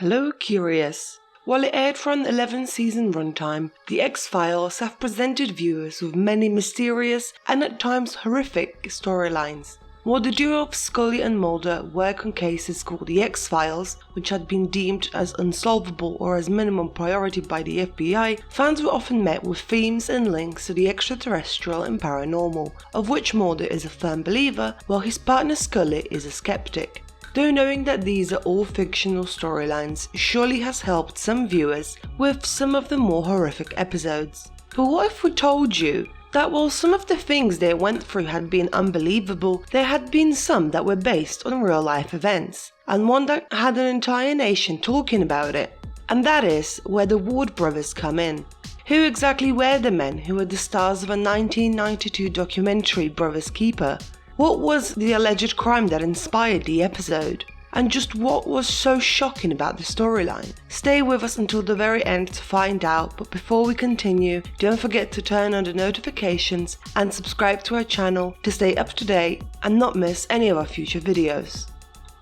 Hello, Curious. While it aired for an 11-season runtime, The X-Files have presented viewers with many mysterious and at times horrific storylines. While the duo of Scully and Mulder work on cases called The X-Files, which had been deemed as unsolvable or as minimum priority by the FBI, fans were often met with themes and links to the extraterrestrial and paranormal, of which Mulder is a firm believer while his partner Scully is a skeptic. Though knowing that these are all fictional storylines surely has helped some viewers with some of the more horrific episodes. But what if we told you that while some of the things they went through had been unbelievable, there had been some that were based on real life events, and one that had an entire nation talking about it? And that is where the Ward brothers come in. Who exactly were the men who were the stars of a 1992 documentary, Brothers Keeper? What was the alleged crime that inspired the episode? And just what was so shocking about the storyline? Stay with us until the very end to find out, but before we continue, don't forget to turn on the notifications and subscribe to our channel to stay up to date and not miss any of our future videos.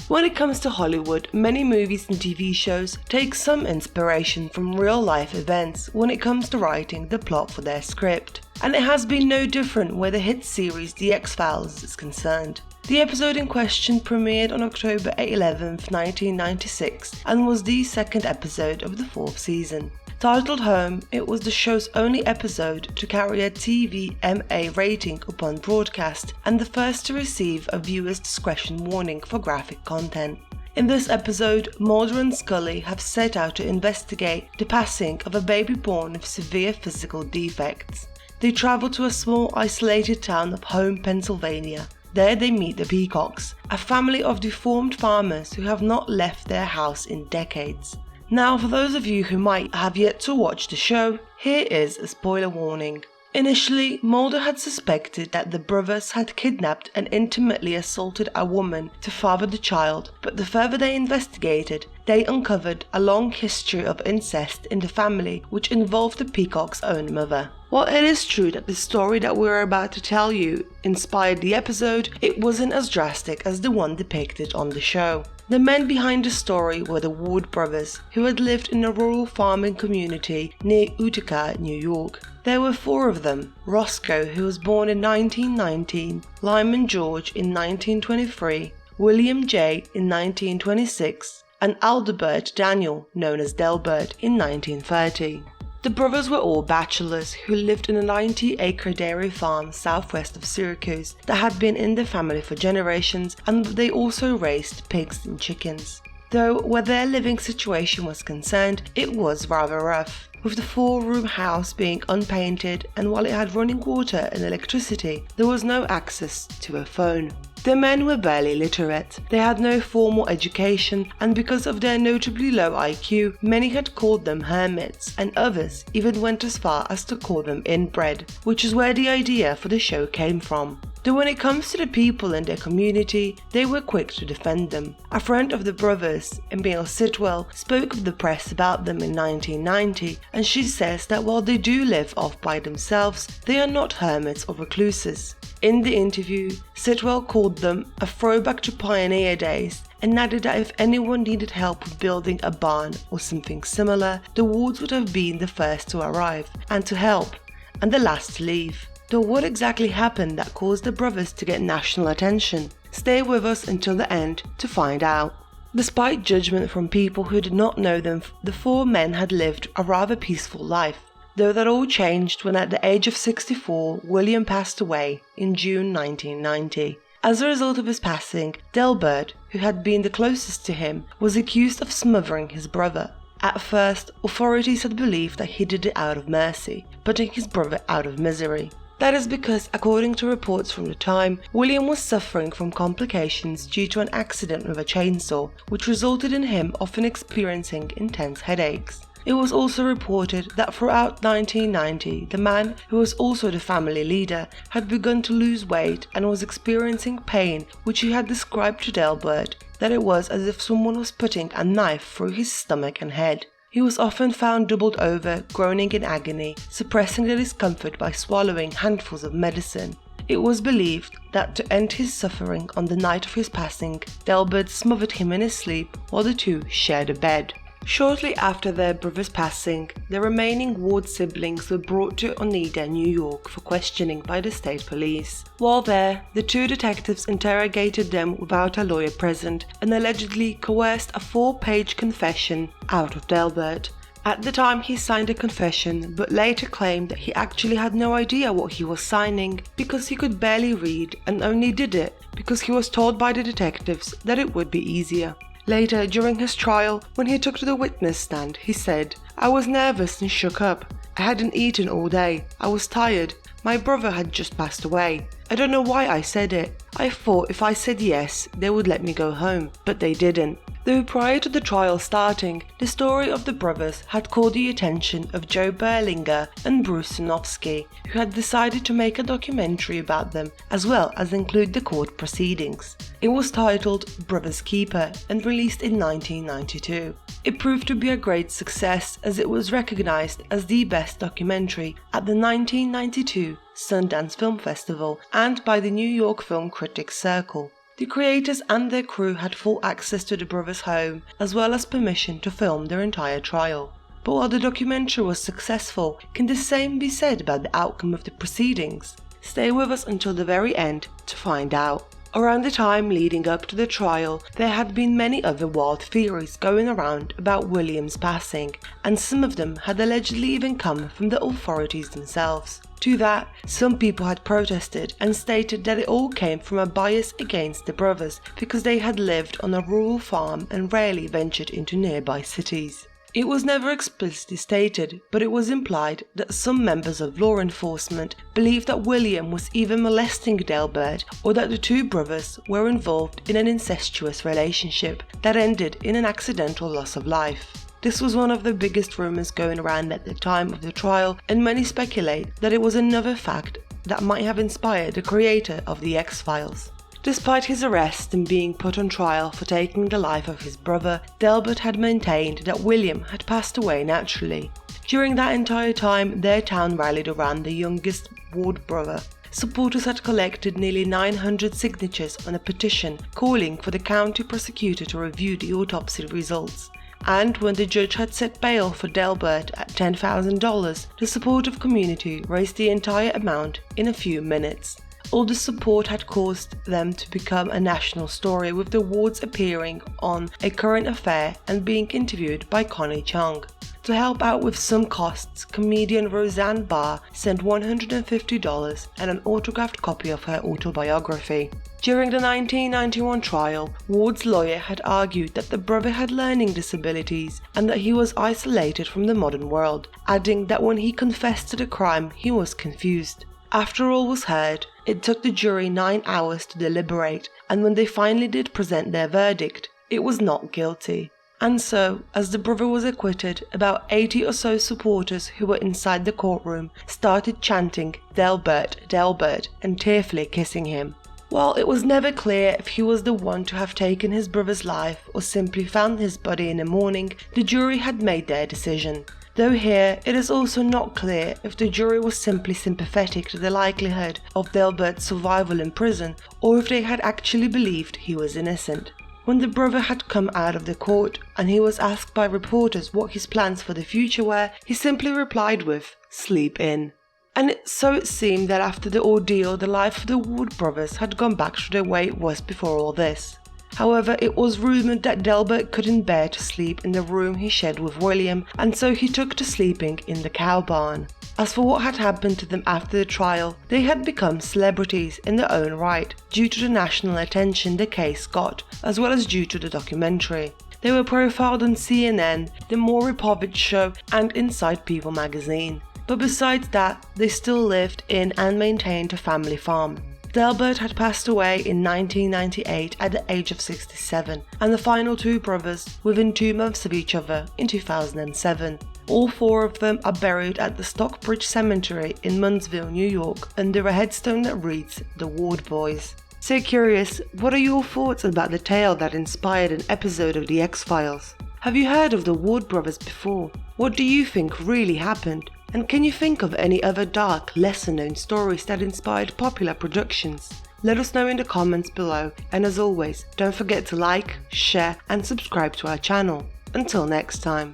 When it comes to Hollywood, many movies and TV shows take some inspiration from real life events when it comes to writing the plot for their script. And it has been no different where the hit series The X-Files is concerned. The episode in question premiered on October 11, 1996 and was the second episode of the fourth season. Titled Home, it was the show's only episode to carry a TVMA rating upon broadcast and the first to receive a viewer's discretion warning for graphic content. In this episode, Mulder and Scully have set out to investigate the passing of a baby born with severe physical defects. They travel to a small isolated town of Home, Pennsylvania. There they meet the Peacocks, a family of deformed farmers who have not left their house in decades. Now, for those of you who might have yet to watch the show, here is a spoiler warning. Initially, Mulder had suspected that the brothers had kidnapped and intimately assaulted a woman to father the child, but the further they investigated, they uncovered a long history of incest in the family which involved the Peacock's own mother. While it is true that the story that we're about to tell you inspired the episode, it wasn't as drastic as the one depicted on the show. The men behind the story were the Ward brothers, who had lived in a rural farming community near Utica, New York. There were four of them: Roscoe, who was born in 1919, Lyman George in 1923, William J. in 1926, and Adelbert Daniel, known as Delbert, in 1930. The brothers were all bachelors who lived in a 90-acre dairy farm southwest of Syracuse that had been in the family for generations, and they also raised pigs and chickens. Though where their living situation was concerned, it was rather rough, with the 4-room house being unpainted, and while it had running water and electricity, there was no access to a phone. The men were barely literate, they had no formal education, and because of their notably low IQ, many had called them hermits, and others even went as far as to call them inbred, which is where the idea for the show came from. Though when it comes to the people in their community, they were quick to defend them. A friend of the brothers, Emil Sitwell, spoke with the press about them in 1990, and she says that while they do live off by themselves, they are not hermits or recluses. In the interview, Sitwell called them a throwback to pioneer days and added that if anyone needed help with building a barn or something similar, the Wards would have been the first to arrive and to help, and the last to leave. Though what exactly happened that caused the brothers to get national attention? Stay with us until the end to find out. Despite judgment from people who did not know them, the four men had lived a rather peaceful life. Though that all changed when at the age of 64, William passed away in June 1990. As a result of his passing, Delbert, who had been the closest to him, was accused of smothering his brother. At first, authorities had believed that he did it out of mercy, putting his brother out of misery. That is because, according to reports from the time, William was suffering from complications due to an accident with a chainsaw, which resulted in him often experiencing intense headaches. It was also reported that throughout 1990, the man, who was also the family leader, had begun to lose weight and was experiencing pain, which he had described to Delbert that it was as if someone was putting a knife through his stomach and head. He was often found doubled over, groaning in agony, suppressing the discomfort by swallowing handfuls of medicine. It was believed that to end his suffering on the night of his passing, Delbert smothered him in his sleep while the two shared a bed. Shortly after their brother's passing, the remaining Ward siblings were brought to Oneida, New York for questioning by the state police. While there, the two detectives interrogated them without a lawyer present and allegedly coerced a 4-page confession out of Delbert. At the time, he signed a confession, but later claimed that he actually had no idea what he was signing because he could barely read and only did it because he was told by the detectives that it would be easier. Later, during his trial, when he took to the witness stand, he said, "I was nervous and shook up. I hadn't eaten all day. I was tired. My brother had just passed away. I don't know why I said it. I thought if I said yes, they would let me go home, but they didn't." Though prior to the trial starting, the story of the brothers had caught the attention of Joe Berlinger and Bruce Sinofsky, who had decided to make a documentary about them as well as include the court proceedings. It was titled Brother's Keeper and released in 1992. It proved to be a great success as it was recognized as the best documentary at the 1992 Sundance Film Festival and by the New York Film Critics Circle. The creators and their crew had full access to the brothers' home, as well as permission to film their entire trial. But while the documentary was successful, can the same be said about the outcome of the proceedings? Stay with us until the very end to find out. Around the time leading up to the trial, there had been many other wild theories going around about William's passing, and some of them had allegedly even come from the authorities themselves. To that, some people had protested and stated that it all came from a bias against the brothers because they had lived on a rural farm and rarely ventured into nearby cities. It was never explicitly stated, but it was implied that some members of law enforcement believed that William was either molesting Delbert or that the two brothers were involved in an incestuous relationship that ended in an accidental loss of life. This was one of the biggest rumors going around at the time of the trial, and many speculate that it was another fact that might have inspired the creator of The X-Files. Despite his arrest and being put on trial for taking the life of his brother, Delbert had maintained that William had passed away naturally. During that entire time, their town rallied around the youngest Ward brother. Supporters had collected nearly 900 signatures on a petition calling for the county prosecutor to review the autopsy results. And when the judge had set bail for Delbert at $10,000, the supportive community raised the entire amount in a few minutes. All the support had caused them to become a national story, with the Wards appearing on A Current Affair and being interviewed by Connie Chung. To help out with some costs, comedian Roseanne Barr sent $150 and an autographed copy of her autobiography. During the 1991 trial, Ward's lawyer had argued that the brother had learning disabilities and that he was isolated from the modern world, adding that when he confessed to the crime, he was confused. After all was heard, it took the jury 9 hours to deliberate, and when they finally did present their verdict, it was not guilty. And so, as the brother was acquitted, about 80 or so supporters who were inside the courtroom started chanting "Delbert, Delbert" and tearfully kissing him. While it was never clear if he was the one to have taken his brother's life or simply found his body in the morning, the jury had made their decision. Though here, it is also not clear if the jury was simply sympathetic to the likelihood of Delbert's survival in prison, or if they had actually believed he was innocent. When the brother had come out of the court and he was asked by reporters what his plans for the future were, he simply replied with, "Sleep in." And so it seemed that after the ordeal, the life of the Ward brothers had gone back to the way it was before all this. However, it was rumoured that Delbert couldn't bear to sleep in the room he shared with William, and so he took to sleeping in the cow barn. As for what had happened to them after the trial, they had become celebrities in their own right, due to the national attention the case got, as well as due to the documentary. They were profiled on CNN, The Maury Povich Show, and Inside People magazine. But besides that, they still lived in and maintained a family farm. Delbert had passed away in 1998 at the age of 67, and the final two brothers within 2 months of each other in 2007. All 4 of them are buried at the Stockbridge Cemetery in Munnsville, New York, under a headstone that reads, "The Ward Boys." So curious, what are your thoughts about the tale that inspired an episode of The X-Files? Have you heard of the Ward brothers before? What do you think really happened? And can you think of any other dark, lesser-known stories that inspired popular productions? Let us know in the comments below, and as always, don't forget to like, share and subscribe to our channel. Until next time.